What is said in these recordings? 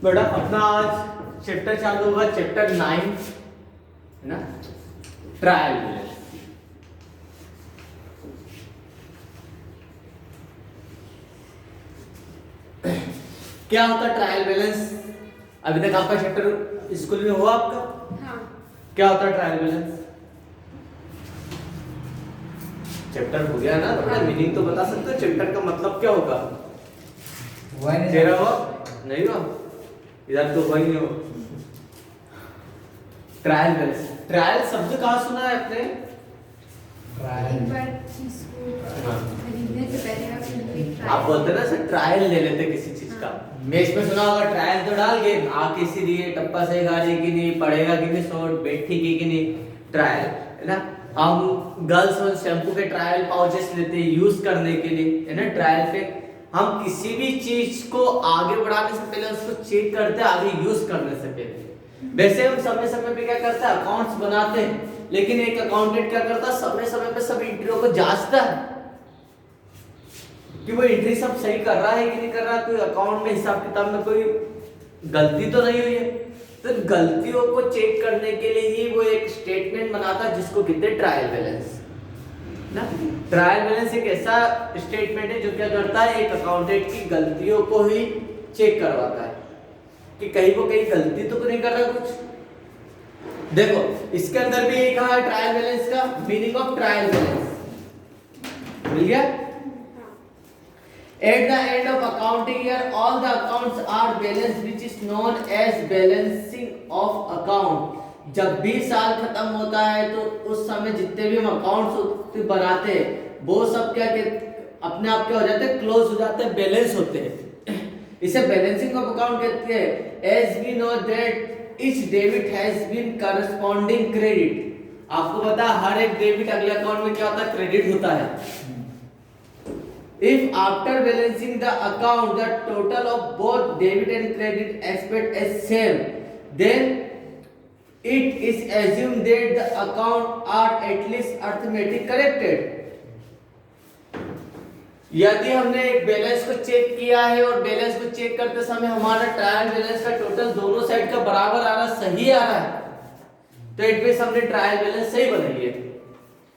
बेटा अपना आज चैप्टर चालू होगा, चैप्टर 9 है ना, ट्रायल बैलेंस। क्या होता है ट्रायल बैलेंस? अभी तक आपका चैप्टर स्कूल में हुआ आपका? हाँ। क्या होता है ट्रायल बैलेंस? चैप्टर हो गया ना, तो अपना मीनिंग तो बता सकते हो, चैप्टर का मतलब क्या होगा? तेरा हुआ नहीं हुआ, इधर तो हुआ ही नहीं हो। ट्रायल बैलेंस, ट्रायल शब्द कहाँ सुना है आपने? एक बार चीज को खरीदने से पहले आप बोलते ना सर ट्रायल ले लेते किसी चीज का। मेज में सुना होगा ट्रायल तो डाल के आके सीधी टप्पा से गाड़ी की नहीं पड़ेगा कि नहीं, शॉर्ट बैठी की नहीं, ट्रायल है ना। हम गर्ल्स और शैम्पू के ट्रायल पाउचेस लेते हैं यूज करने के लिए, है ना। ट्रायल पे हम किसी भी चीज को आगे बढ़ाने से पहले उसको चेक करते हैं, आगे यूज करने से पहले। वैसे हम समय समय पे क्या करते हैं, अकाउंट्स बनाते हैं, लेकिन एक अकाउंटेंट क्या करता है, समय समय पे सब एंट्रियों को जांचता है कि वो एंट्री सब सही कर रहा है कि नहीं कर रहा, कोई अकाउंट में हिसाब किताब में कोई गलती तो नहीं हुई है। तो गलतियों को चेक करने के लिए ही वो एक स्टेटमेंट बनाता है जिसको कहते हैं ट्रायल बैलेंस ना। ट्रायल बैलेंस एक ऐसा स्टेटमेंट है जो क्या करता है, एक अकाउंटेंट की गलतियों को ही चेक करवाता है कि कहीं वो कहीं गलती तो नहीं कर रहा कुछ। देखो इसके अंदर भी एक कहा है ट्रायल बैलेंस का मीनिंग ऑफ ट्रायल बैलेंस मिल गया। At the end of accounting year, all the accounts are balanced, which is known as balancing of account. जब भी साल खत्म होता है तो उस समय जितने भी हम अकाउंट्स बनाते हैं वो सब क्या अपने आप क्या हो जाते हैं, क्लोज हो जाते हैं, बैलेंस होते हैं। इसे बैलेंसिंग ऑफ अकाउंट कहते हैं। As we know that each debit has been corresponding credit. आपको पता है हर एक डेबिट अगले अकाउंट में क्या होता है, क्रेडिट होता है। If after balancing the account the total of both debit and credit aspect is same, then it is assumed that the account are at least arithmetic corrected. यदि हमने एक बैलेंस को चेक किया है और बैलेंस को चेक करते समय हमारा ट्रायल बैलेंस का टोटल दोनों साइड का बराबर आ रहा, सही आ रहा है, तो इट मींस हमने ट्रायल बैलेंस सही बनाई है।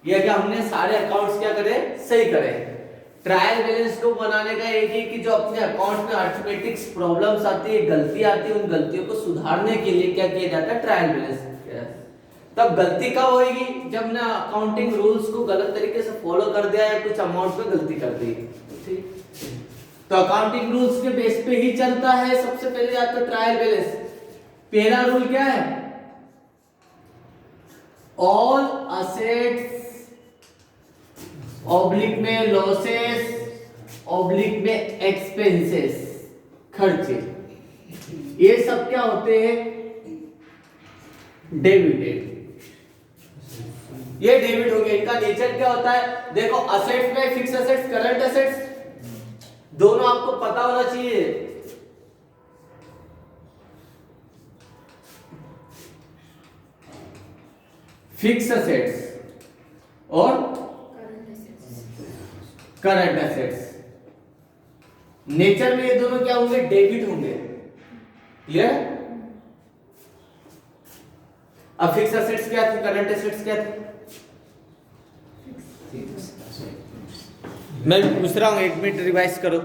यह कि हमने सारे अकाउंट्स क्या करे, सही करे। ट्रायल बैलेंस को बनाने का एक ही कि जो अपने अकाउंट में अर्थमेटिक्स प्रॉब्लम्स आती है, गलती आती है, उन गलतियों को सुधारने के लिए क्या किया जाता है, ट्रायल बैलेंस। तब गलती कब होगी, जब ना अकाउंटिंग रूल्स को गलत तरीके से फॉलो कर दिया या कुछ अमाउंट में गलती कर दी, ठीक। तो अकाउंटिंग रूल्स के बेस पे ही चलता है। सबसे पहले आता है ट्रायल बैलेंस। पहला रूल क्या है, ऑल असेट्स ऑब्लिक में लॉसेस ऑब्लिक में एक्सपेंसेस, खर्चे, ये सब क्या होते हैं, डेबिटेड। ये डेबिट हो गया। इनका नेचर क्या होता है, देखो असेट्स में फिक्स असेट्स, करंट असेट्स, दोनों आपको पता होना चाहिए। फिक्स असेट्स और करंट असेट्स, नेचर में ये दोनों क्या होंगे, डेबिट होंगे। क्लियर? अब फिक्स असेट्स क्या थे, करंट असेट्स क्या थे? मैं पूछ रहा हूँ, एक मिनट रिवाइज करो।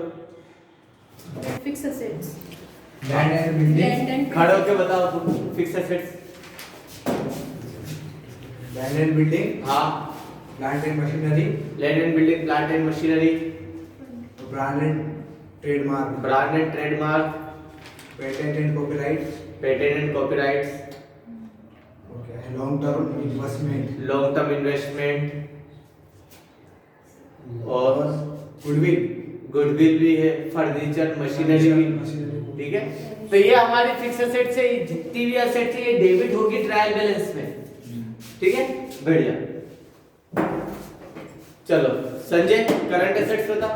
Fix assets, land and building, खड़े होके बताओ तुम। Fix assets, land and building, हाँ, plant and machinery, land and building, plant and machinery, brand and trademark, brand and trademark, patent and copyright, patent and copyrights, okay, long term investment, long term investment, और goodwill, goodwill भी है, furniture, machinery भी, ठीक है। तो ये हमारी fix assets है, जितनी भी असेट्स है ये डेबिट होगी ट्रायल बैलेंस में, ठीक है, बढ़िया। चलो संजय, करंट एसेट्स बता।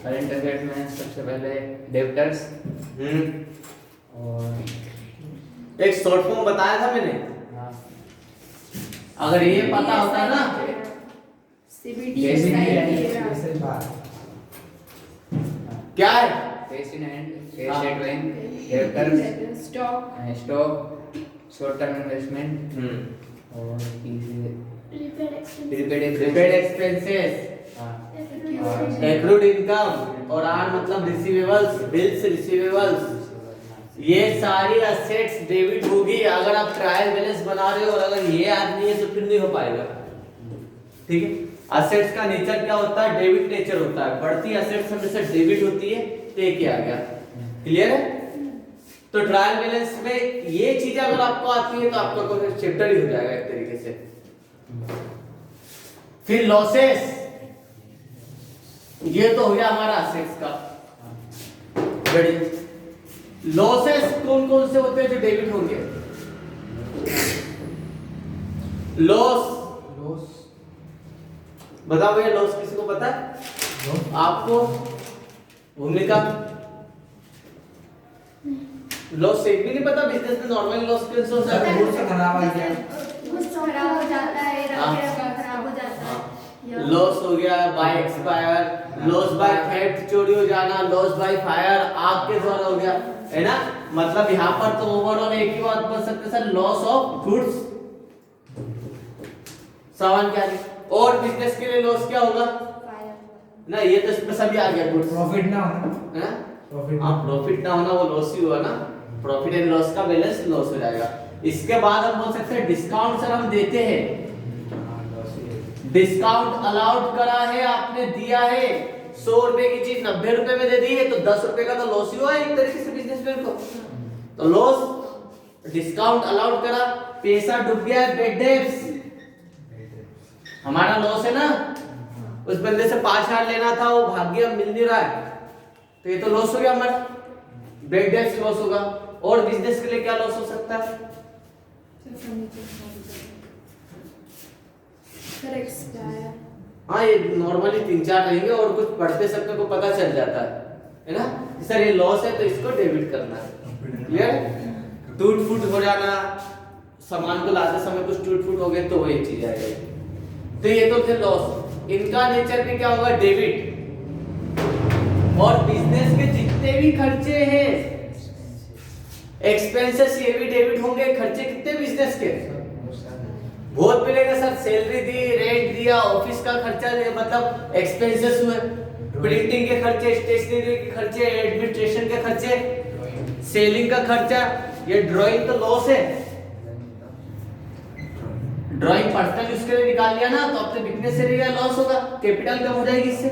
करंट असेट में सबसे पहले डेब्टर्स और एक शॉर्ट फॉर्म बताया था मैंने, अगर ये पता होता ना, सीबीडी जैसे SIP, जैसे बात क्या है, कैश इन हैंड, हाँ। Cash at bank, debtors, stock, stock, short term investment और prepaid prepaid expenses, accrued income और आर मतलब रिसीवेबल्स, बिल्स, रिसीवेबल्स, ये सारी असेट्स डेबिट होगी। अगर आप ट्रायल बैलेंस बना रहे हो और अगर ये याद नहीं है तो फिर नहीं हो पाएगा। ठीक है, असेट्स का नेचर क्या होता है? डेबिट नेचर होता है। बढ़ती असेट्स हमेशा डेबिट होती है। तो ये क्या आ गया? क्लियर है? तो ट्रायल बैलेंस में ये चीजें अगर आपको आती है तो आपका कोई चैप्टर ही हो जाएगा एक तरीके से। फिर लॉसेस, ये तो हो गया हमारा असेट्स का। रेडी? लॉसेस कौन कौन से होते हैं जो डेबिट होंगे? लॉस, बताओ भैया, लॉस किसी को पता है? आपको? भूमिका? लॉस एक भी नहीं पता? बिजनेस में नॉर्मल लॉस कैसे हो सकता है? गुड से खराब आ गया, कुछ खराब हो जाता है, हाँ। खराब हो जाता है। लॉस हो गया by expire, loss by theft, चोरी हो जाना, लॉस बाय फायर, आग के द्वारा हो गया, है ना? मतलब यहाँ पर तो ओवरऑल एक ही बात बोल सकते हैं सर, लॉस ऑफ गुड्स, सामान क्या है। और बिजनेस के लिए लॉस क्या होगा ना? ये तो इसमें सभी आ गया, गुड्स, प्रॉफिट ना होना, है ना? प्रॉफिट हाँ, प्रॉफिट ना होना वो लॉस ही हुआ ना। प्रॉफिट एंड लॉस का बैलेंस लॉस हो जाएगा। इसके बाद हम बोल सकते हैं डिस्काउंट सर हम देते हैं। डिस्काउंट अलाउड करा है, आपने दिया है। 100 रुपए की चीज 90 रुपए में दे दी है तो 10 रुपए का तो लॉस ही हुआ एक तरीके से बिजनेसमैन को। तो लॉस, डिस्काउंट अलाउड करा, पैसा डूब गया है, बैड डेब्ट्स हमारा लॉस है ना। उस बंदे से 5000 लेना था, वो भाग गया, मिल नहीं रहा है, तो ये तो लॉस हो गया हमारा, बैड डेब्ट्स लॉस होगा। और बिजनेस के लिए क्या लॉस हो सकता है? हाँ, ये नॉर्मली 3-4 रहेंगे और कुछ पढ़ते सबको को पता चल जाता है ना? सर ये लॉस है तो इसको डेबिट करना है। क्लियर? टूट फूट हो जाना, सामान को लाते समय कुछ टूट फूट हो गए तो वो एक चीज आ जाएगी। तो ये तो थे लॉस। इनका नेचर भी क्या होगा? डेबिट। और बिजनेस के जितने भी खर्चे हैं, एक्सपेंसेस, ये भी डेबिट होंगे। खर्चे कितने बिजनेस के? बहुत मिलेगा सर, सैलरी दी, रेंट दिया, ऑफिस का खर्चा, मतलब एक्सपेंसेस हुए, प्रिंटिंग के खर्चे, स्टेशनरी के खर्चे, एडमिनिस्ट्रेशन के खर्चे, सेलिंग का खर्चा। ये ड्राइंग तो लॉस है। ड्राइंग पर्सनल यूज के लिए निकाल लिया ना तो आपसे बिकने से रहेगा, लॉस होगा, कैपिटल कम हो जाएगी इससे।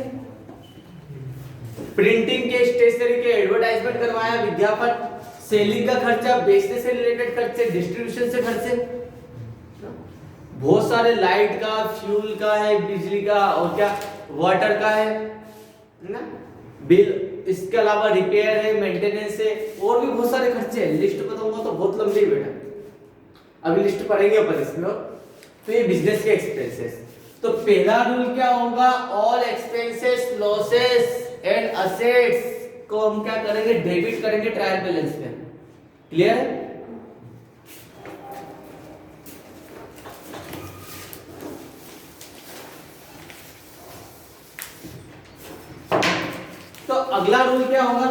प्रिंटिंग के, स्टेशनरी के, एडवर्टाइजमेंट करवाया, विज्ञापन, सेलिंग का खर्चा, बेचने से रिलेटेड खर्चे, डिस्ट्रीब्यूशन से खर्चे, बहुत सारे, लाइट का, फ्यूल का है, बिजली का, और क्या वाटर का है ना, बिल। इसके अलावा रिपेयर है, मेंटेनेंस है, और भी बहुत सारे खर्चे हैं। लिस्ट बताऊंगा तो बहुत लंबी है बेटा, अभी लिस्ट पढ़ेंगे अपन इसमें। तो ये बिजनेस के एक्सपेंसेस। तो पहला रूल क्या होगा? All expenses, losses and assets को हम क्या करेंगे? डेबिट करेंगे ट्रायल बैलेंस में। क्लियर है? तो अगला रूल क्या होगा?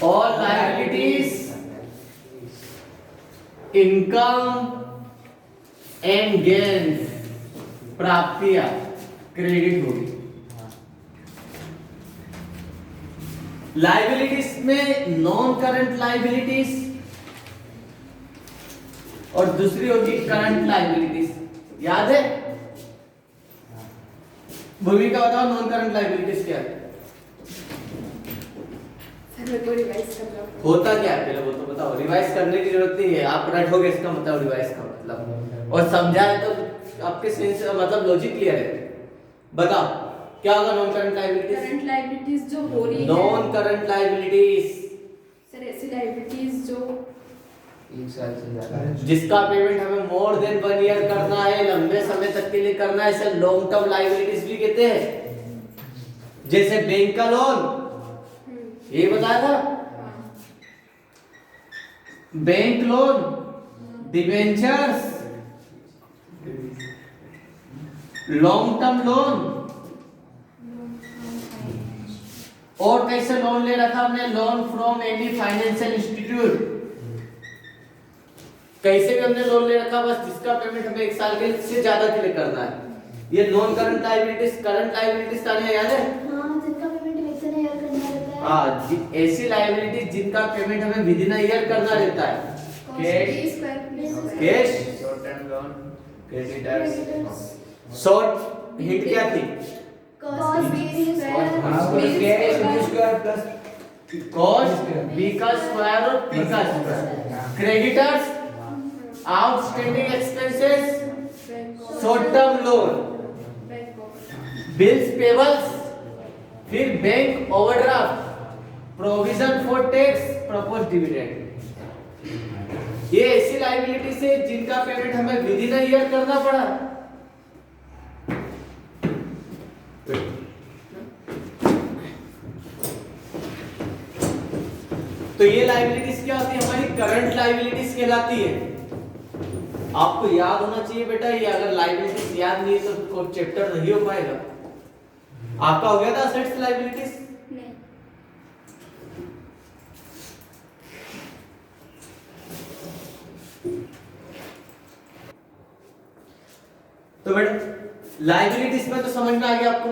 All liabilities, income and gains, प्राप्तियां क्रेडिट होगी। लायबिलिटीज में नॉन करंट लायबिलिटीज और दूसरी होगी करंट लायबिलिटीज। याद है? भूमिका बताओ, नॉन करंट लायबिलिटीज क्या है? होता क्या है पहले वो तो बताओ। रिवाइज करने की जरूरत नहीं है, आप रटोगे इसका मतलब रिवाइज का मतलब, और समझा है तो आपके सेंस मतलब लॉजिक क्लियर है। बताओ क्या होगा non current liabilities? Current liabilities जो हो रही है, नॉन करंट लायबिलिटीज सर ऐसी लायबिलिटीज जो 1 साल से ज्यादा, जिसका पेमेंट हमें मोर देन 1 ईयर करना है, लंबे समय तक के लिए करना है, इसे लॉन्ग टर्म लायबिलिटीज भी कहते हैं। जैसे बैंक का लोन, ये बताया था, bank loan, debentures, long term loan, और कैसे लोन ले रखा हमने, loan from any financial institute, कैसे भी हमने लोन ले रखा, बस जिसका पेमेंट हमें 1 साल के लिए से ज्यादा के लिए करना है। ये नॉन करंट लायबिलिटीज तानिया याद है? हाँ, जिनका पेमेंट विदिन ईयर करना रहता है। हाँ, ऐसी लायबिलिटीज जिनका पेमेंट हमें विद इन ईयर करना रहता है। Cash, short term loan, creditors, short hint क्या थी? कॉस्ट कॉस्ट बी का स्क्वायर और पी का square. Creditors outstanding expenses, short term loan, bills payables, फिर bank overdraft, provision for tax, propose dividend. ये ऐसी लायबिलिटीज है जिनका पेमेंट हमें विद इन ईयर करना पड़ा। तो ये लायबिलिटीज क्या होती है? हमारी करंट लायबिलिटीज कहलाती है। आपको याद होना चाहिए बेटा, ये अगर लायबिलिटीज याद नहीं है तो चैप्टर नहीं हो पाएगा। आपका हो गया था असेट्स लायबिलिटीज? नहीं। तो बेटा लायबिलिटीज में तो समझ में आ गया आपको।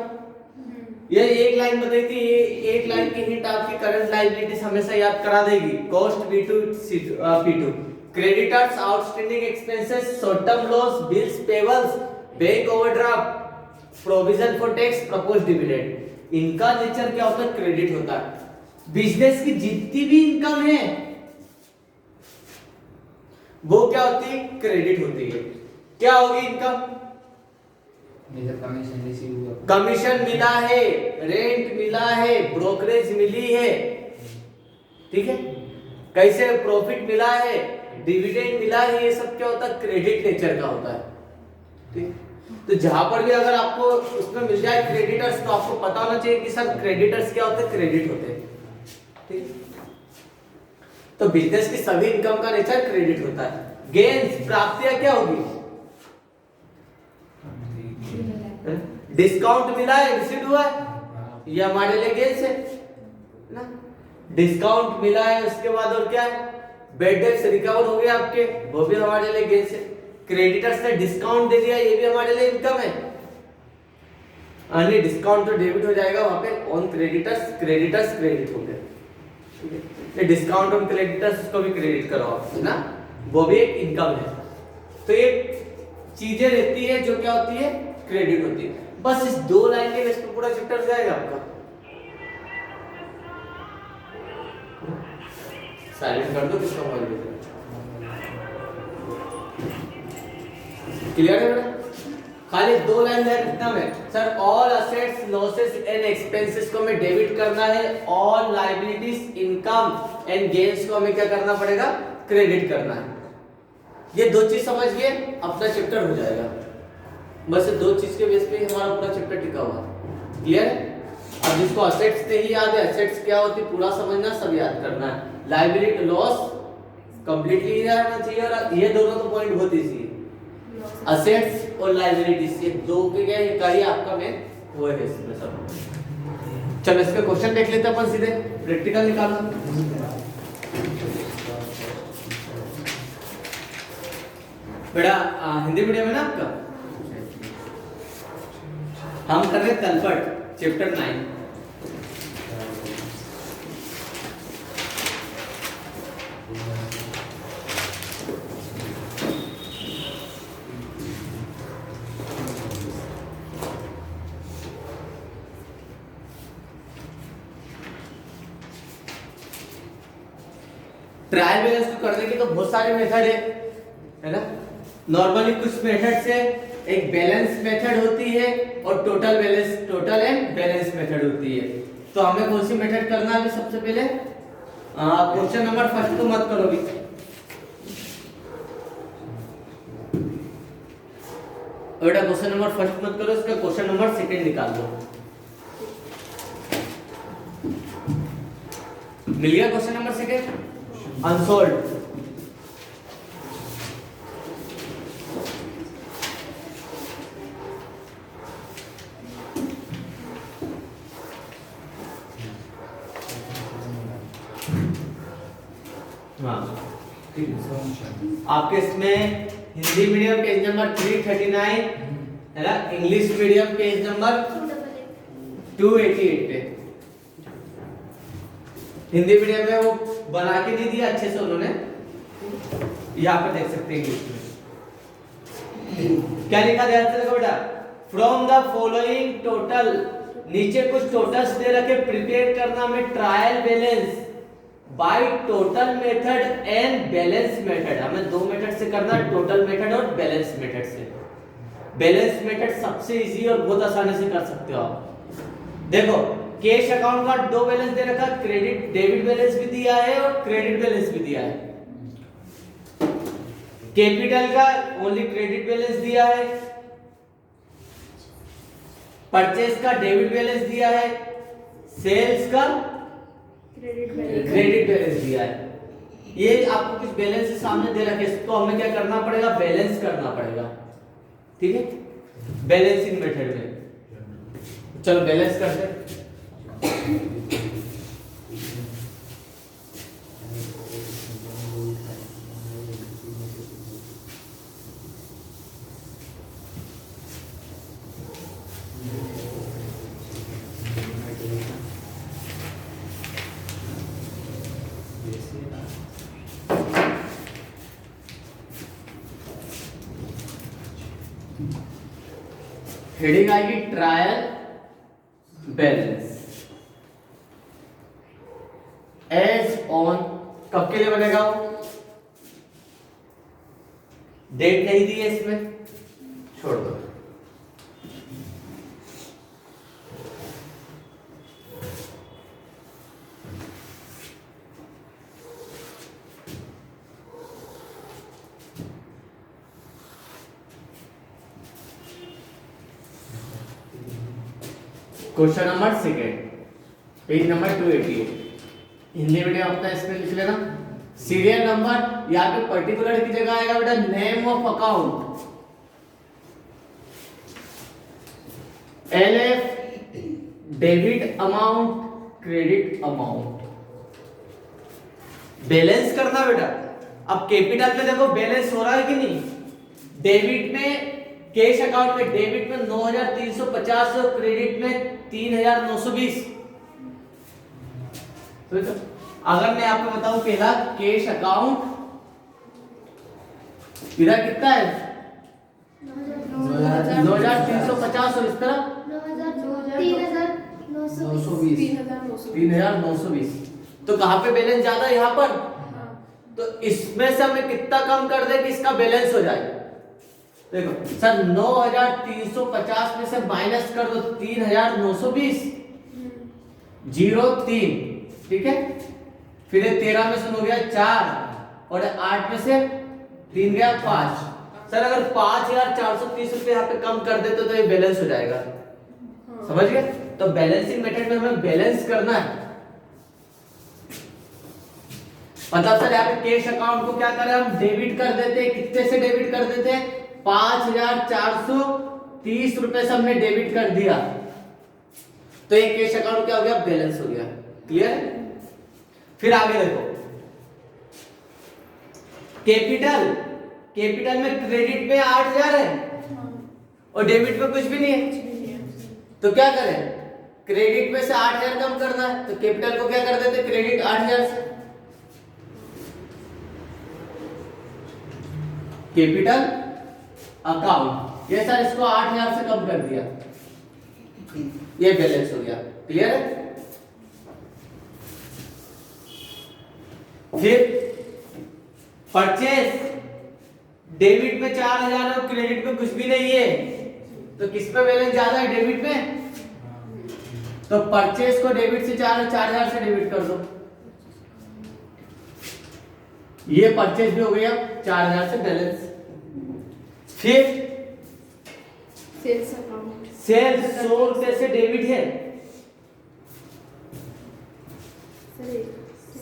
ये एक लाइन बताई थी, ये एक लाइन की हिंट आपकी करंट लायबिलिटीज हमेशा याद करा देगी। Cost B2 P2, creditors outstanding expenses, short term loss, bills payables, bank overdraft, provision for tax, propose dividend. इनका नेचर क्या होता है? क्रेडिट होता है। बिजनेस की जितनी भी इनकम है वो क्या होती है? क्रेडिट होती है। क्या होगी इनकम? कमीशन रिसीव हुआ, कमीशन मिला है, रेंट मिला है, ब्रोकरेज मिली है, ठीक है, कैसे प्रॉफिट मिला है, डिविडेंड मिला है, ये सब क्या होता है? क्रेडिट नेचर का होता है। ठीक, तो जहां पर भी अगर आपको उसमें मिल जाए क्रेडिटर्स, तो आपको पता होना चाहिए कि सर क्रेडिटर्स क्या होते हैं? क्रेडिट होते हैं। ठीक, तो बिजनेस की सभी इनकम का नेचर क्रेडिट होता है। गेन्स, प्राप्तियां क्या होगी? डिस्काउंट मिला है, रिसीव हुआ है, ये हमारे लिए गेन्स है ना। डिस्काउंट मिला है, उसके बाद और क्या है? बैड डेट्स रिकवर हो गए आपके, वो भी हमारे लिए गेन्स है। क्रेडिटर्स ने डिस्काउंट दे दिया, ये भी हमारे लिए इनकम है। अन्य डिस्काउंट तो डेबिट हो जाएगा वहां पे ऑन क्रेडिटर्स, क्रेडिटर्स क्रेडिट हो गए। ये डिस्काउंट ऑन क्रेडिटर्स को भी क्रेडिट करो आप, है ना, वो भी एक इनकम है। तो ये चीजें रहती है जो क्या होती है? क्रेडिट होती है। बस इस 2 लाइन के बेस पे पूरा चैप्टर जाएगा आपका। साइलेंट कर दो किसका मोबाइल में। क्लियर है बेटा? खाली 2 लाइन है, कितना में sir? All assets losses and expenses को हमें डेबिट करना है, all liabilities income and gains को हमें क्या करना पड़ेगा? क्रेडिट करना है। ये 2 चीज समझ गए, अपना चैप्टर हो जाएगा। बस 2 चीज के बेस पे हमारा पूरा चैप्टर टिका हुआ है। क्लियर है? अब जिसको असेट्स से ही याद है, असेट्स क्या होती है पूरा समझना, सब याद करना है। लायबिलिटी लॉस कंप्लीटली याद रहना चाहिए, और ये दोनों तो पॉइंट बहुत इजी है। असेट्स और लायबिलिटीज, ये 2 के क्या इकाई आपका में वो है इसमें सब। चलो इसका क्वेश्चन देख लेते हैं अपन सीधे, प्रैक्टिकल निकालना। बेटा हिंदी मीडियम है ना आपका? हम कर रहे तलपट चैप्टर 9। ट्रायल बैलेंस को करने के तो बहुत सारे मेथड है ना। नॉर्मली कुछ मेथड से एक बैलेंस मेथड होती है और टोटल एंड बैलेंस मेथड होती है। तो हमें कौन सी मेथड करना है? सबसे पहले क्वेश्चन नंबर फर्स्ट तो मत करो भी, बेटा क्वेश्चन नंबर फर्स्ट मत करो, इसका क्वेश्चन नंबर सेकंड निकाल दो। मिल गया क्वेश्चन नंबर सेकंड? अनसोल्ड। हाँ ठीक है। आपके इसमें हिंदी मीडियम पेज नंबर 339 है ना, इंग्लिश मीडियम पेज नंबर 288 पे। हिंदी मीडियम में वो बना के नहीं दिया अच्छे से उन्होंने, यहाँ पे देख सकते हैं इंग्लिश में क्या लिखा ध्यान से देखो बेटा। फ्रॉम द फॉलोइंग टोटल, नीचे कुछ टोटल्स दे रखे, प्रिपेयर करना हमें trial balance by total method and balance method. हमें दो मेथड से करना है, टोटल मेथड और बैलेंस मेथड से। बैलेंस मेथड सबसे इजी और बहुत आसानी से कर सकते हो आप। देखो कैश अकाउंट का दो बैलेंस दे रखा, क्रेडिट डेबिट बैलेंस भी दिया है और क्रेडिट बैलेंस भी दिया है। कैपिटल का ओनली क्रेडिट बैलेंस दिया है, परचेज का डेबिट बैलेंस दिया है, सेल्स का क्रेडिट बैलेंस दिया है। ये आपको कुछ बैलेंस सामने दे रखे, इसको हमें क्या करना पड़ेगा, बैलेंस करना पड़ेगा। ठीक है, बैलेंसिंग मेथड में। चलो बैलेंस करते हैं। हेडिंग आएगी ट्रायल बैलेंस एज ऑन, कब के लिए बनेगा वो, डेट नहीं दी है इसमें, छोड़ दो। Question number second, page number 288, Hindi medium अपना इसमें लिख लेना। सीरियल नंबर यहाँ पे पर्टिकुलर की जगह आएगा बेटा name of account, LF debit amount, credit amount. Balance करना बेटा। अब कैपिटल में देखो बैलेंस हो रहा है कि नहीं, डेबिट में कैश अकाउंट में डेबिट में 9350 और क्रेडिट में 3920। तो अगर मैं आपको बताऊं पहला कैश अकाउंट इधर कितना है 9350 और इस तरह 3920। तो कहां पे बैलेंस ज्यादा है, यहां पर। तो इसमें से हमें कितना कम कर दे कि इसका बैलेंस हो जाए। देखो सर 9350 में से माइनस कर दो 3920, 03, ठीक है। फिर 13 में से हो गया 4 और 8 में से 3 गया 5। सर अगर 5430 रुपए यहाँ पे कम कर देते तो ये बैलेंस हो जाएगा, समझ गए। तो बैलेंसिंग मेथड में हमें बैलेंस करना है। मतलब सर यहाँ पे कैश अकाउंट को क्या करें हम, डेबिट कर देते हैं। कितने से डेबिट कर देते हैं, 5430 रुपए से हमने डेबिट कर दिया, तो ये कैश अकाउंट क्या हो गया, बैलेंस हो गया। क्लियर। फिर आगे देखो कैपिटल में क्रेडिट में 8000 है और डेबिट में कुछ भी नहीं है, तो क्या करें, क्रेडिट में से 8000 कम करना है, तो कैपिटल को क्या कर देते, क्रेडिट 8000 से। कैपिटल अकाउंट, ये सर इसको 8000 से कम कर दिया, ये बैलेंस हो गया। क्लियर है। फिर परचेज, डेबिट में 4000 है और क्रेडिट में कुछ भी नहीं है, तो किस पे बैलेंस ज्यादा है, डेबिट में। तो परचेज को डेबिट से 4000 से डेबिट कर दो, ये परचेज भी हो गया 4000 से बैलेंस। फिर सेल्स अकाउंट, सेल्स 100 रुपए से डेबिट है,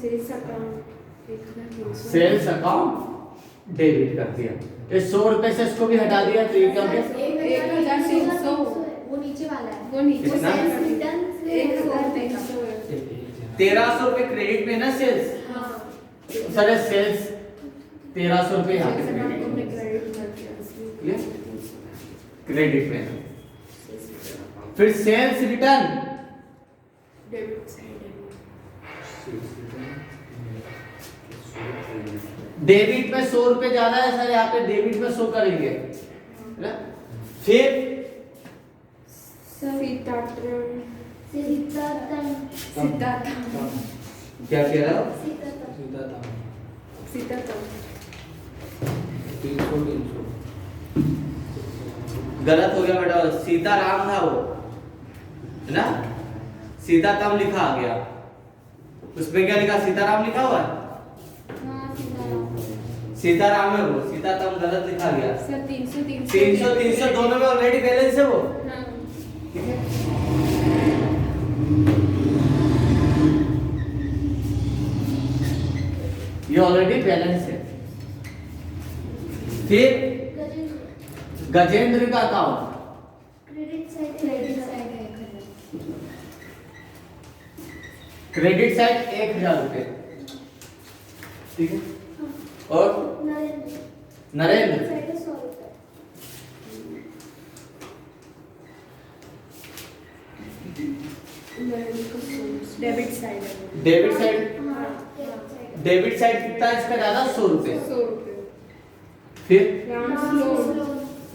sales account sales account debit कर दिया। ये 100 रुपए से इसको भी हटा दिया, तो ये क्या हो गया, 1300। वो नीचे वाला है, वो नीचे कितना? 1300 1300 रुपए क्रेडिट में ना सेल्स, सर सेल्स 1300 रुपये यहाँ पे क्रेडिट में। फिर सेल्स रिटर्न डेबिट में 100 रुपये ज्यादा है सर, यहाँ पे डेबिट में 100 करेंगे ना? फिर क्या कह रहा हो? 300 गलत हो गया बेटा, सीताराम था वो, है ना? सीताराम लिखा आ गया, उसमें क्या लिखा? सीताराम लिखा हुआ है, सीताराम है वो, सीताराम गलत लिखा गया। 300 दोनों में ऑलरेडी बैलेंस है वो, ठीक है? ये ऑलरेडी बैलेंस है। फिर गजेंद्र का अकाउंट, क्रेडिट साइड 1000 रुपए, ठीक है? और नरेंद्र डेबिट साइड कितना है इसका ज्यादा? 100 रुपए। फिर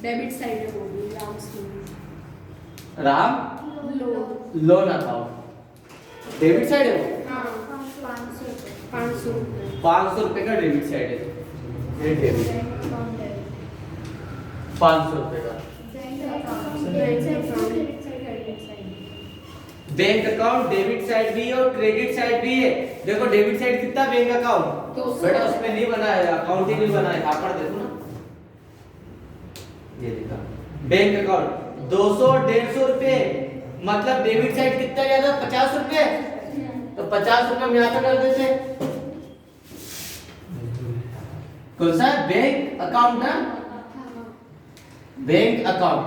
डेबिट साइड है वो भी, Ram loan account debit side है वो, 500 रुपए का डेबिट साइड है, ये डेबिट 500 रुपए का। बैंक अकाउंट डेबिट साइड भी है और क्रेडिट साइड भी है। देखो डेबिट साइड कितना बैंक अकाउंट, बेटा उसमें नहीं बना है, अकाउंट ही नहीं बना है, यहाँ पर देखो ना, ये लिखा बैंक अकाउंट 200-150 रुपए, मतलब डेबिट साइड कितना ज्यादा? 50 रुपए, तो 50 रुपए हम यहाँ पे कर देते, कौन सा? बैंक अकाउंट ना, बैंक अकाउंट।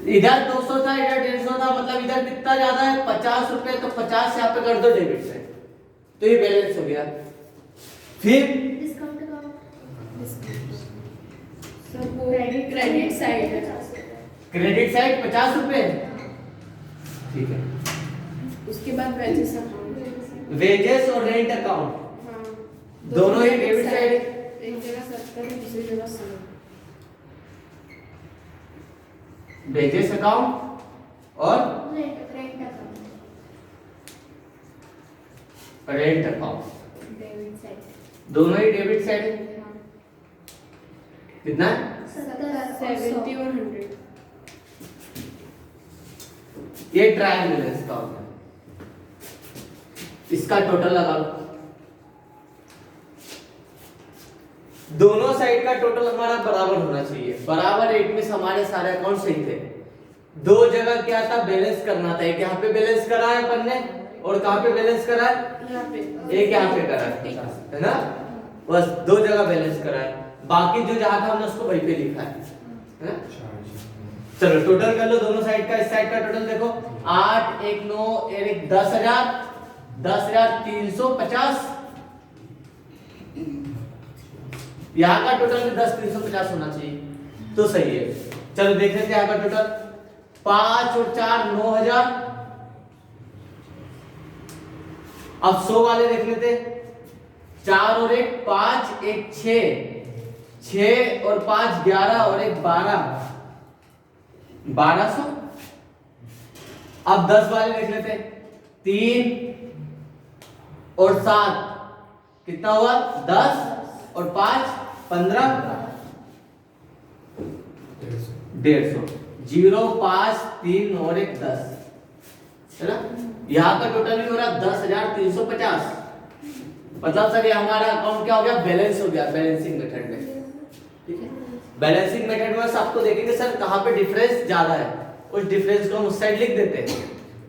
इधर 200 था, इधर 150 था, मतलब इधर कितना ज्यादा है? 50 रुपए, तो 50 यहाँ पे कर दो डेबिट साइड, तो ये बैलेंस हो गया। फिर क्रेडिट साइड क्रेडिट साइड 50 रुपए, ठीक है? उसके बाद वेजेस अकाउंट, वेजेस और रेंट अकाउंट दोनों ही डेबिट साइड है। एक जगह 70 दूसरी जगह 100। वेजेस अकाउंट और रेंट अकाउंट दोनों ही डेबिट साइड है। कितना? 70 और 100। ये ट्रायल बैलेंस का होता है, इसका टोटल लगा लो, दोनों साइड का टोटल हमारा बराबर होना चाहिए, बराबर। एक में हमारे सारे अकाउंट सही थे, दो जगह क्या था? बैलेंस करना था, एक यहाँ पे बैलेंस करा है अपन ने, और कहाँ पे बैलेंस करा है? यहाँ पे एक यहाँ पे करा है ना, बस दो जगह बैलेंस करा है, बाकी जो जहां था हमने उसको वहीं पे लिखा है ना? चलो टोटल कर लो दोनों साइड का। इस साइड का टोटल देखो 8 1 9 1 10,000 10,350, यहाँ का टोटल भी 10,350 होना चाहिए, तो सही है। चलो देख लेते हैं यहाँ का टोटल, 5 और 4 9,000। अब 100 वाले देख लेते, 4 और 1 5, 1 6, 6 और 5 11 और 1 12, 1200। अब 10 वाले देख लेते, 3 और 7 कितना हुआ? 10 और 5 15, 150, 0 5 3 और 1 10, है ना? यहाँ का टोटल भी हो रहा 10,350। मतलब सर ये हमारा अकाउंट क्या हो गया? बैलेंस हो गया बैलेंसिंग मेथड में, ठीक है? बैलेंसिंग मेथड में सबको देखेंगे सर कहाँ पे डिफरेंस ज्यादा है, उस डिफरेंस को हम उस साइड लिख देते हैं,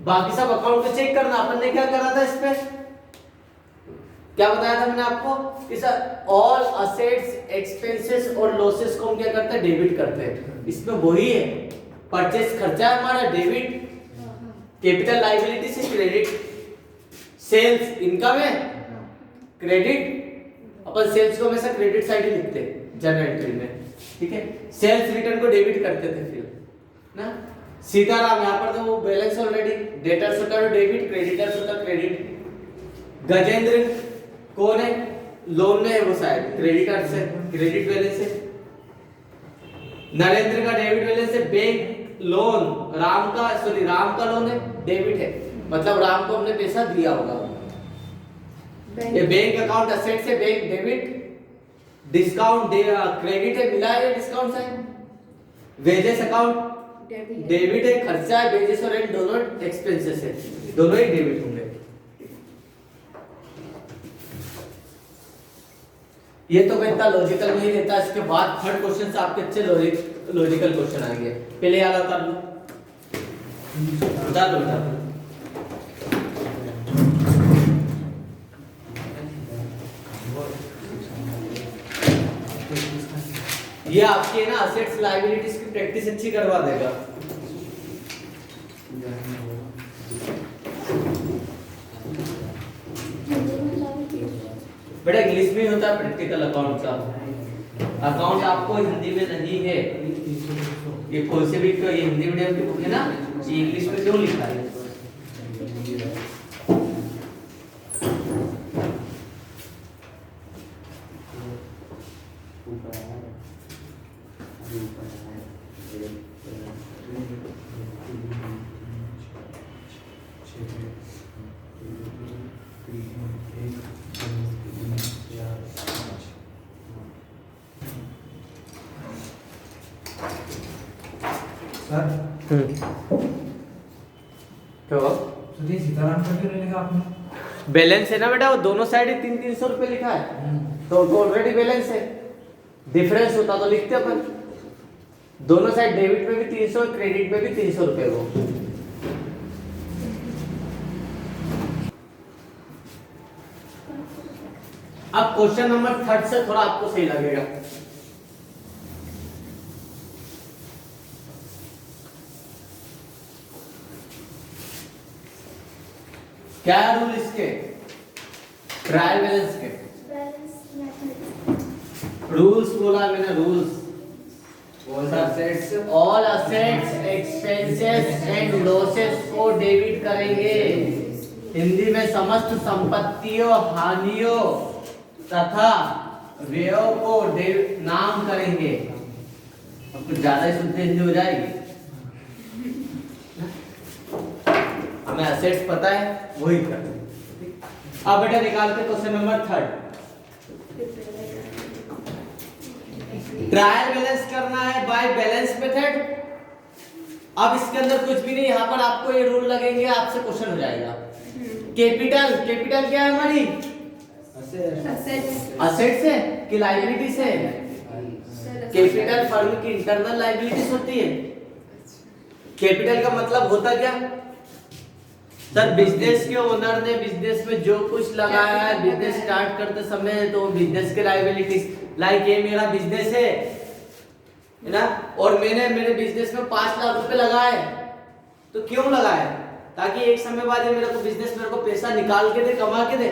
बाकी सब अकाउंट को चेक करना। अपन ने क्या करा था, इस पे क्या बताया था मैंने आपको कि सर ऑल असेट्स एक्सपेंसेस और लॉसेस को हम क्या करते हैं? डेबिट करते हैं। इसमें वही है, परचेस खर्चा है हमारा डेबिट, कैपिटल लायबिलिटी से क्रेडिट, सेल्स इनकम है, क्रेडिट, अपन सेल्स को हमेशा क्रेडिट साइड ही लिखते हैं जर्नल एंट्री में, ठीक है। सेल्स रिटर्न को डेबिट करते थे फिर ना। सीताराम, यहाँ पर तो वो बैलेंस ऑलरेडी, डेटर्स होता है डेबिट, क्रेडिटर्स होता है क्रेडिट। गजेंद्र कौन है, लोन में है वो शायद, क्रेडिटर्स है, क्रेडिट बैलेंस है। नरेंद्र का डेबिट बैलेंस है, बैंक लोन, राम का लोन है, डेबिट है, मतलब राम को हमने पैसा दिया होगा। ये बैंक अकाउंट असेट से बैंक डेबिट, डिस्काउंट क्रेडिट है, मिला है discount sign. Wages account debit है, खर्चा है, वेजेस और रेंट दोनों एक्सपेंसेस है, दोनों ही डेबिट होंगे। ये तो इतना लॉजिकल नहीं रहता। इसके बाद थर्ड क्वेश्चन से आपके अच्छे लॉजिकल क्वेश्चन आएंगे। पहले याद उतार लो, उतार लो। ये आपके ना असेट्स लायबिलिटीज की प्रैक्टिस अच्छी करवा देगा। बेटा इंग्लिश में होता है प्रैक्टिकल अकाउंट का। अकाउंट आपको हिंदी में नहीं है, ये कोई से भी ये हिंदी मीडियम की बुक है ना, ये इंग्लिश में क्यों लिखा है? सर तो सुधीर सीताराम का क्यों नहीं लिखा आपने? बैलेंस है ना बेटा, वो दोनों साइड 300 रुपए लिखा है, तो ऑलरेडी बैलेंस है। डिफरेंस होता तो लिखते अपन, दोनों साइड डेबिट में भी 300, क्रेडिट में भी 300 रुपए को। अब क्वेश्चन नंबर 3 से थोड़ा आपको सही लगेगा। क्या है रूल इसके, ट्रायल बैलेंस के रूल्स बोला मैंने, rules. All assets expenses and losses को डेबिट करेंगे। हिंदी में समस्त संपत्तियों, हानियों तथा व्ययों को नाम करेंगे। अब कुछ ज्यादा ही शुद्ध हिंदी हो जाएगी। हमें असेट्स पता है, वही करते हैं। अब बेटा निकालते क्वेश्चन नंबर 3। ट्रायल बैलेंस करना है बाय बैलेंस मेथड। अब इसके अंदर कुछ भी नहीं, यहाँ पर आपको ये रूल लगेंगे, आपसे क्वेश्चन हो जाएगा। कैपिटल, कैपिटल क्या है हमारी? असेट्स है कि लायबिलिटीज है? कैपिटल फर्म की इंटरनल लायबिलिटीज होती है। कैपिटल का मतलब होता क्या सर? बिजनेस के ओनर ने बिजनेस में जो कुछ लगाया है बिजनेस स्टार्ट करते समय, तो बिजनेस के लायबिलिटीज, लाइक ये मेरा बिजनेस है ना, और मैंने मेरे बिजनेस में 5 लाख रुपए लगाए, तो क्यों लगाए? ताकि एक समय बाद ये मेरे को बिजनेस मेरे को पैसा निकाल के दे, कमा के दे।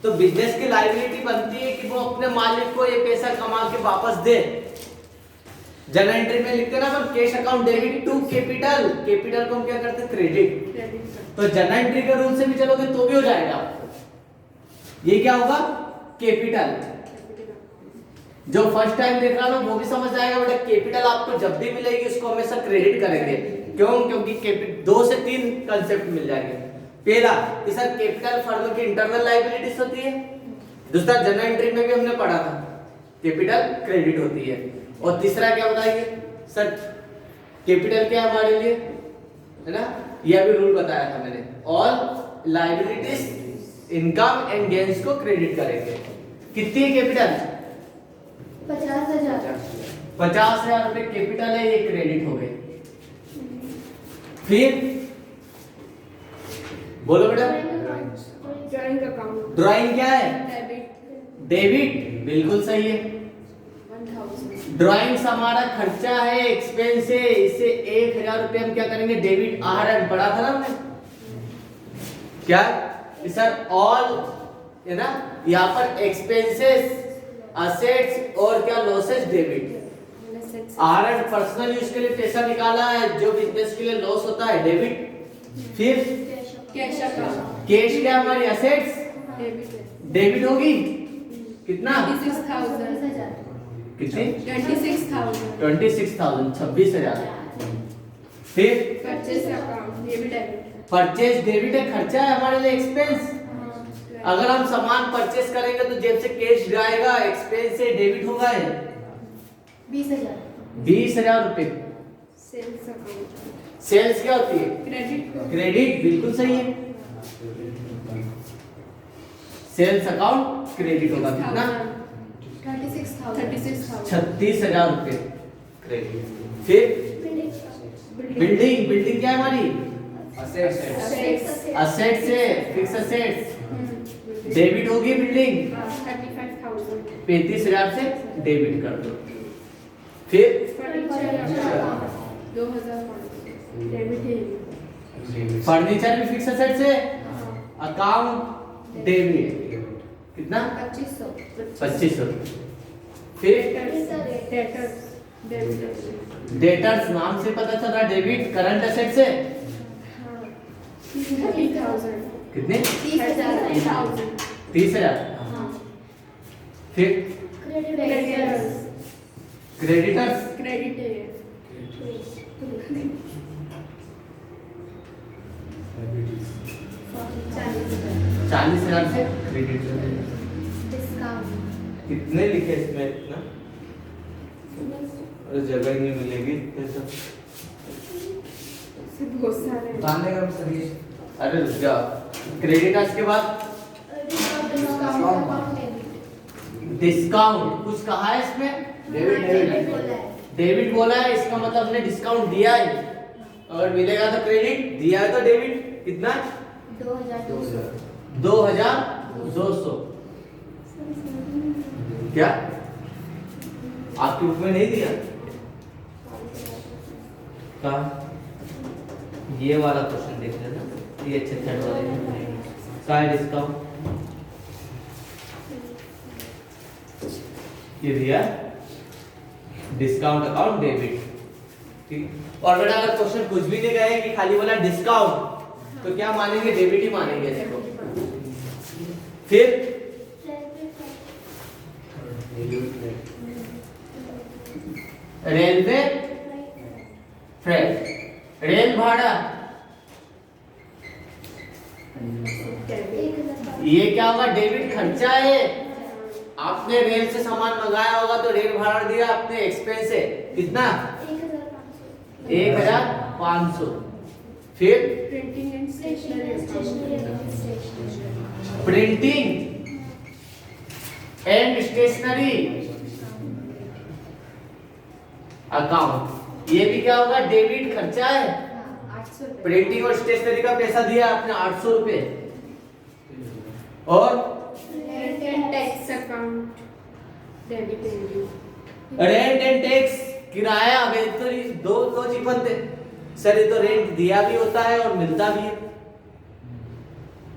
तो बिजनेस की लायबिलिटी बनती है कि वो अपने मालिक को ये पैसा कमा के वापस दे। जर्नल एंट्री में लिखते ना अपन, cash account debit to capital, capital को हम क्या करते हैं? क्रेडिट। तो जर्नल एंट्री के रूल से भी चलोगे तो भी हो जाएगा। ये क्या होगा? कैपिटल। जो फर्स्ट टाइम देख रहा हो वो भी समझ जाएगा बेटा, कैपिटल आपको जब भी मिलेगी उसको हमेशा क्रेडिट करेंगे। क्यों? क्योंकि 2 से 3 कंसेप्ट मिल जाएंगे। पहला कि सर कैपिटल फर्म की इंटरनल लायबिलिटीज होती है। दूसरा जर्नल एंट्री में भी हमने पढ़ा था, कैपिटल क्रेडिट होती है। और तीसरा क्या बताइए सर? कैपिटल क्या हमारे लिए, है ना, यह भी रूल बताया था मैंने। All liabilities income and gains को क्रेडिट करेंगे। कितनी है कैपिटल? 50,000। 50,000 रुपए कैपिटल है, ये क्रेडिट हो गए। फिर बोलो बेटा, ड्राइंग अकाउंट, ड्राइंग क्या है? डेबिट। डेबिट, बिल्कुल सही है। 1000। ड्राइंग्स हमारा खर्चा है, एक्सपेंस है, इसे 1000 रुपए हम क्या करेंगे? डेबिट। आर पढ़ा था ना हमने क्या? सर ऑल है ना। यहाँ पर एक्सपेंसेस, असेट्स और क्या losses debit. Are personal use के लिए पैसा निकाला है, जो बिजनेस के लिए लॉस होता है डेबिट। फिर कैश अकाउंट कैश क्या हमारी असेट्स डेबिट होगी, कितना 26,000 कितनी 26,000 26,000 26,000। फिर परचेस अकाउंट ये भी डेबिट है। परचेज डेबिट है, खर्चा है हमारे लिए एक्सपेंस। अगर हम सामान परचेस करेंगे तो जेब से कैश जाएगा, एक्सपेंस से डेबिट होगा है 20,000 रुपए। सेल्स अकाउंट सेल्स क्या होती है, क्रेडिट क्रेडिट, बिल्कुल सही है। सेल्स अकाउंट क्रेडिट होगा, कितना 36,000 36,000 रुपए क्रेडिट। फिर बिल्डिंग, बिल्डिंग क्या है हमारी असेट्स असेट से, फिक्स असेट्स डेबिट होगी बिल्डिंग, 35,000 35,000 से डेबिट कर दो। फिर 2,500 डेबिट है। फर्नीचर भी फिक्स असेट से, अकाउंट डेबिट, कितना 2500। फिर डेटर्स डेबिट डेटर्स, नाम से पता चल रहा है डेबिट। करंट असेट से 30,000 कितने 30,000 30,000। फिर क्रेडिटर्स क्रेडिटर्स क्रेडिट है। 40,000 से क्रेडिट। कितने लिखे इसमें, इतना अरे जगह ही नहीं मिलेगी कैसा। बहुत सारे बताने का सर ये अरे रुक जा, क्रेडिटर्स के बाद डिस्काउंट, कुछ कहा है इसमें, डेबिट बोला है, इसका मतलब हमने डिस्काउंट दिया है। अगर मिलेगा तो क्रेडिट, दिया है तो डेबिट। कितना 2,200। क्या आपकी बुक में नहीं दिया, कहा ये वाला क्वेश्चन देख लेना, ये अच्छे थर्ड वाले का डिस्काउंट ये दिया, डिस्काउंट अकाउंट डेबिट, ठीक। और बेटा अगर क्वेश्चन कुछ भी नहीं गए कि खाली बोला डिस्काउंट, तो क्या मानेंगे, डेबिट ही मानेंगे इसको। फिर रेलवे फ्रेट, रेल भाड़ा, ये क्या होगा, डेबिट खर्चा है। आपने रेल से सामान मंगाया होगा तो रेल भाड़ा दिया आपने, एक्सपेंस है, कितना 1,500। फिर printing and stationery printing and stationery account, ये भी क्या होगा, डेबिट खर्चा है। 800 प्रिंटिंग और स्टेशनरी का पैसा दिया आपने 800 रुपए। और rent and tax account debit है। रेंट एंड टैक्स, किराया। तो दो चीज बनते सर, ये तो रेंट दिया भी होता है और मिलता भी है।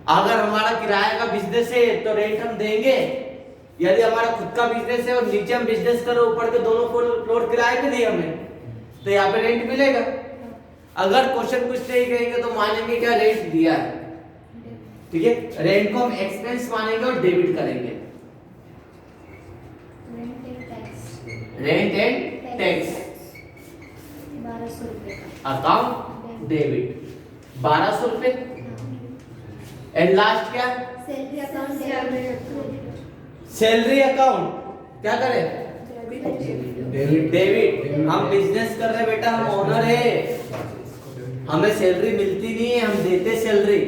अगर हमारा किराए का बिजनेस है तो रेंट हम देंगे, यदि हमारा खुद का बिजनेस है और नीचे हम बिजनेस करो, ऊपर के दोनों फ्लोर किराए पे दिए हमने, तो यहाँ पे रेंट मिलेगा। अगर क्वेश्चन कुछ नहीं कहेंगे तो मानेंगे क्या, रेंट दिया है, ठीक है। रेंट को हम एक्सपेंस मानेंगे और डेबिट करेंगे। रेंट एंड टैक्स 1200 रुपए अकाउंट डेबिट 1200 रुपए। एंड लास्ट क्या, सैलरी अकाउंट सैलरी अकाउंट, क्या करें, डेबिट। हम बिजनेस कर रहे बेटा, हम ओनर है, हमें सैलरी मिलती नहीं है, हम देते सैलरी,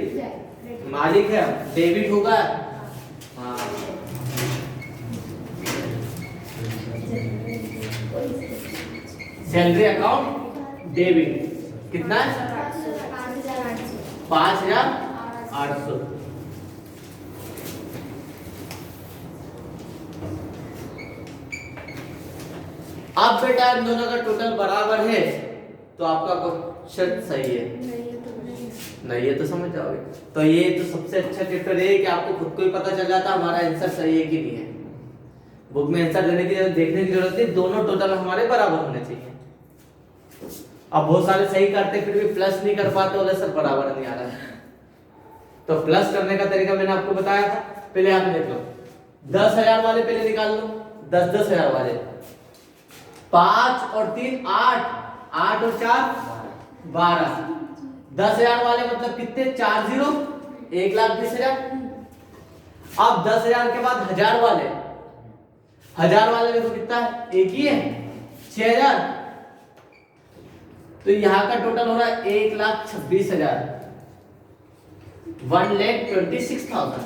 मालिक है, डेबिट होगा। हाँ सैलरी अकाउंट डेबिट कितना है, 5,800। अब बेटा इन दोनों का टोटल बराबर है तो आपका क्वेश्चन सही है। नहीं ये तो समझ जाओगे। तो ये तो सबसे अच्छा चैप्टर है कि आपको खुद को ही पता चल जाता हमारा आंसर सही है कि नहीं है। बुक में आंसर देने की देखने की जरूरत नहीं, दोनों टोटल हमारे बराबर होने चाहिए। अब बहुत सारे सही करते फिर भी प्लस नहीं कर पाते, बोले सर बराबर नहीं आ रहा है। तो प्लस करने का तरीका मैंने आपको बताया था। पहले यहाँ पे देख लो, 10,000 वाले पहले निकाल लो, 10,000 वाले, 5 और 3 8, 8 और 4 12। 10,000 वाले मतलब कितने, 4 0, 1,20,000। अब 10,000 के बाद 1000 वाले, 1000 वाले देखो कितना है, एक ही है, 6,000। तो यहाँ का टोटल हो रहा है 1,26,000, 1,26,000।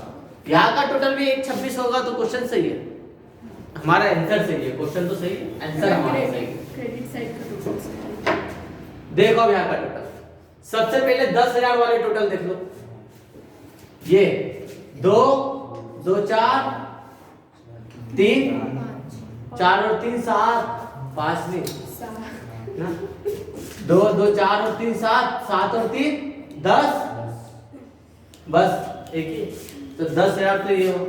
यहाँ का टोटल भी 1,26 होगा तो क्वेश्चन सही है, हमारा आंसर सही है। क्वेश्चन तो सही है, आंसर हमारा सही है। क्रेडिट साइड का टोटल देखो अब यहाँ का टोटल, सबसे पहले 10,000 वाले टोटल देख लो। ये 2 2 4 3, 4 और 3 7, 5 नहीं ना, 2 2 4 और 3 7, 7 और 3 10, बस एक ही। तो 10,000 तो ये हो,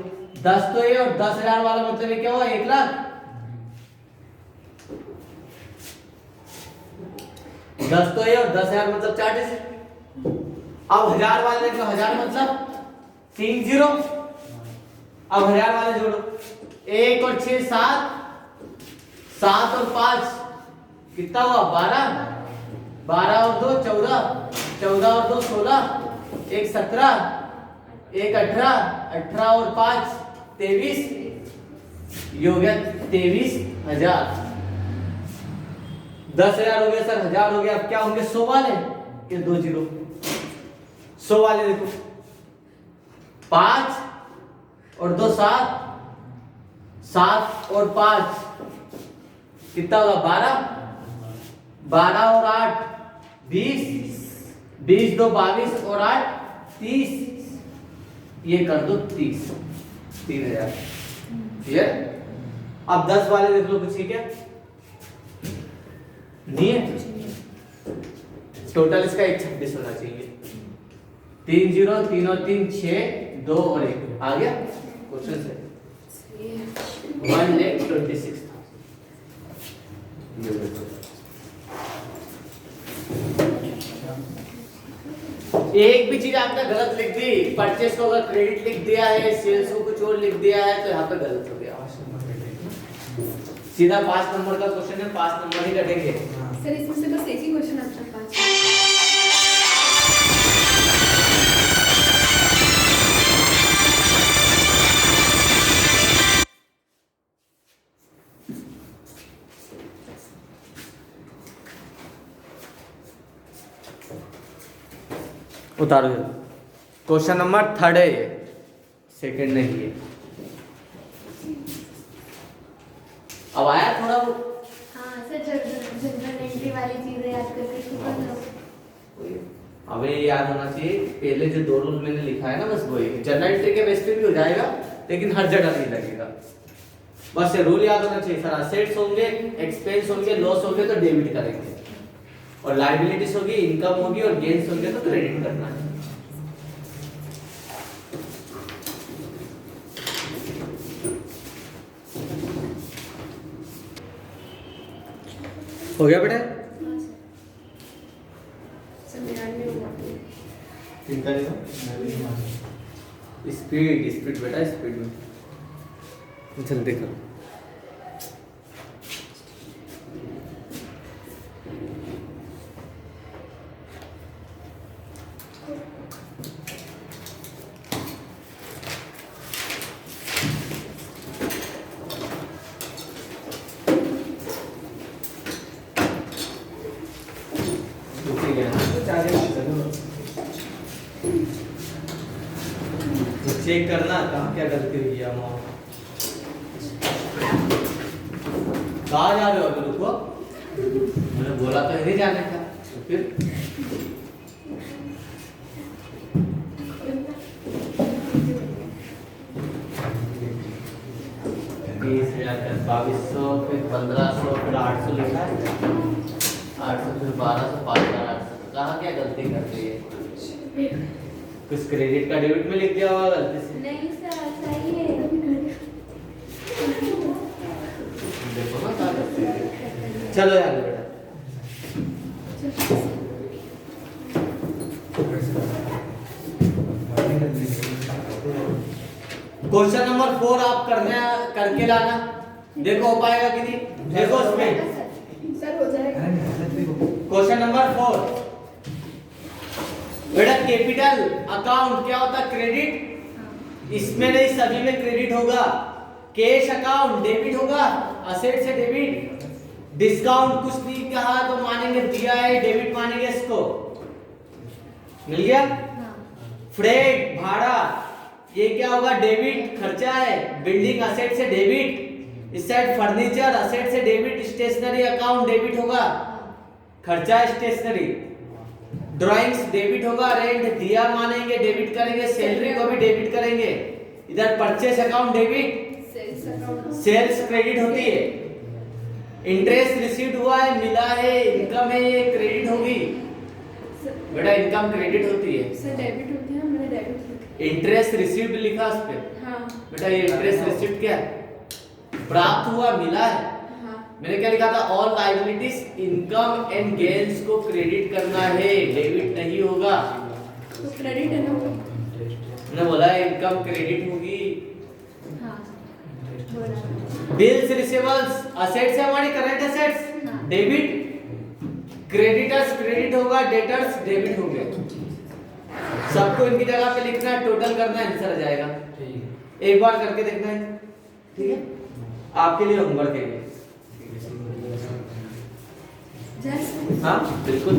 10 तो ये, और 10,000 वाला मतलब ये क्या हुआ, 1 लाख। 10 तो ये और 10,000 मतलब 40। अब 1000 वाले देख लो, 1000 मतलब 3 0। अब 1000 वाले जोड़ो, 1 और 6 7, 7 और 5 कितना हुआ, 12, 12 और 2 14, 14 और 2 16, 1 17, 1 18, 18 और 5 23, ये हो गया 23,000। 10,000 हो गया सर, 1000 हो गया। अब क्या होंगे, 100 वाले, ये 2 0, 100 वाले देखो, 5 और 2 7, 7 और 5 कितना होगा, 12, 12 और 8 20, 20 2 22 और 8 30, ये कर दो 30, 3,000। क्लियर। अब 10 वाले देख लो, कुछ है क्या, नहीं है। टोटल इसका 126 होना चाहिए। 3 0, 3 और 3 6, 2 और 1 आ गया क्वेश्चन से। 1,26,000। एक भी चीज आपने गलत लिख दी, परचेस को अगर क्रेडिट लिख दिया है, सेल्स को कुछ और लिख दिया है, तो यहाँ पे गलत हो गया। सीधा 5 नंबर का क्वेश्चन है, 5 नंबर ही कटेंगे। सर इसमें से बस एक ही क्वेश्चन आपका 5। उतारो, क्वेश्चन नंबर 3 है ये, सेकंड नहीं है। अब आया थोड़ा वो, हाँ सर, जनरल एंट्री वाली चीजें याद करके इसको कर लो। हमें ये याद होना चाहिए, पहले जो 2 रूल मैंने लिखा है ना, बस वही। जनरल एंट्री के बेस पे भी हो जाएगा, लेकिन हर जगह नहीं लगेगा। बस ये रूल याद होना चाहिए सर। असेट्स होंगे, एक्सपेंस होंगे, लॉस होंगे तो डेबिट करेंगे, और लायबिलिटीज होगी, इनकम होगी, और गेन्स होंगे तो क्रेडिट करना है। हो गया बेटा, चिंता नहीं हो। स्पीड स्पीड बेटा, स्पीड में जल्दी करो। चेक करना कहाँ क्या गलती हुई है। कहाँ जा रहे हो अभी, रुको, मैंने बोला तो नहीं जाने का, तो फिर 20,000 का 2,200, फिर 1,500, फिर 800 लिखा है, 800 फिर 1,200, 5,800। कहाँ क्या गलती कर रही है। कुछ क्रेडिट का डेबिट में लिख दिया होगा गलती से। नहीं सर सही है देखो ना क्या करते हैं। चलो यार बेटा, क्वेश्चन नंबर 4 आप करके लाना। देखो हो पाएगा कि नहीं, देखो उसमें सर हो जाएगा। क्वेश्चन नंबर 4 बेटा, कैपिटल अकाउंट क्या होता है? क्रेडिट। इसमें नहीं, सभी में क्रेडिट होगा। कैश अकाउंट डेबिट होगा, असेट से डेबिट। डिस्काउंट कुछ नहीं कहा तो मानेंगे दिया है, डेबिट मानेंगे इसको। मिल गया। फ्रेट भाड़ा, ये क्या होगा? डेबिट, खर्चा है। बिल्डिंग असेट से डेबिट, इस साइड फर्नीचर असेट से डेबिट। स्टेशनरी अकाउंट डेबिट होगा, खर्चा है स्टेशनरी। ड्राइंग्स डेबिट होगा, रेंट दिया मानेंगे, डेबिट करेंगे। सैलरी को भी डेबिट करेंगे। इधर purchase account debit, sales credit होती है। इंटरेस्ट रिसीव्ड हुआ है, मिला है, इनकम है, ये क्रेडिट होगी बेटा, इनकम क्रेडिट होती है। सर डेबिट होती है, मैंने डेबिट लिखा। इंटरेस्ट रिसीव्ड लिखा उस पे। हाँ बेटा ये इंटरेस्ट रिसीव्ड क्या है? प्राप्त हुआ, मिला है। हाँ मैंने क्या लिखा था? All liabilities income and gains को क्रेडिट करना है, डेबिट नहीं होगा। तो क्रेडिट है ना। मैंने बोला इनकम क्रेडिट होगी। हाँ बोला। बिल्स रिसीवेबल्स असेट्स है हमारी, करंट असेट्स हाँ। डेबिट। क्रेडिटर्स क्रेडिट होगा, डेटर्स डेबिट हो गए। सबको इनकी जगह पे लिखना है, टोटल करना है, आंसर आ जाएगा। एक बार करके देखना है, ठीक है? आपके लिए होमवर्क है ये। जैसे हाँ बिल्कुल।